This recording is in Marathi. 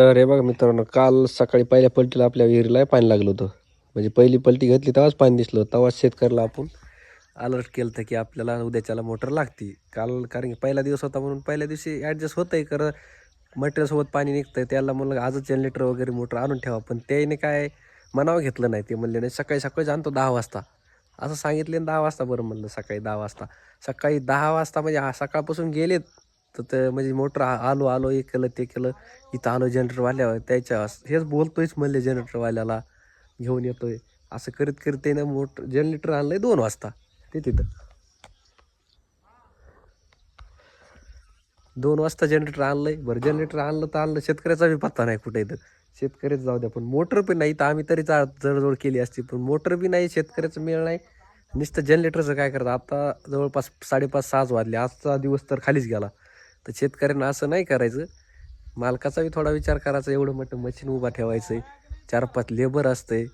तर हे बघा मित्रांनो, काल सकाळी पहिल्या पलटीला आपल्या विहिरीला पाणी लागलं होतं. म्हणजे पहिली पलटी घेतली तेव्हाच पाणी दिसलं. तेव्हाच शेतकऱ्याला आपण अलर्ट केलं होतं की आपल्याला उद्याच्याला मोटर लागते. काल कारण की पहिला दिवस होता म्हणून पहिल्या दिवशी ॲडजस्ट होतंय खरं. मटेरियलसोबत पाणी निघतंय त्याला म्हणलं आजच जनरेटर वगैरे मोटर आणून ठेवा. पण त्याने काय मनावं घेतलं नाही. ते म्हणले नाही सकाळी सकाळीच आणतो 10 वाजता. असं सांगितले 10 वाजता बरं म्हणलं सकाळी 10 वाजता. सकाळी 10 वाजता म्हणजे सकाळपासून गेलेत तर ते म्हणजे मोटर आलो आलो हे केलं ते केलं. इथं आलो जनरेटरवाल्यावर त्याच्या हेच बोलतोयच म्हणले जनरेटरवाल्याला घेऊन येतोय. असं करीत करीत त्यानं मोटर जनरेटर आणलंय 2 वाजता ते तिथं. 2 वाजता जनरेटर आणलंय. बरं जनरेटर आणलं तर आणलं शेतकऱ्याचा बी पत्ता नाही कुठे इथं. शेतकरीच जाऊ द्या पण मोटर पण नाही तर आम्ही तरी जवळजवळ केली असती. पण मोटर बी नाही शेतकऱ्याचं मेळ नाही. नुसतं जनरेटरचं काय करतं आता जवळपास 5:30-6 वाजले. आजचा दिवस तर खालीच गेला. तर शेतकऱ्यांना असं नाही करायचं. मालकाचा बी थोडा विचार करायचा. एवढं मोठं मशीन उभा ठेवायचं आहे. 4-5 लेबर असतंय.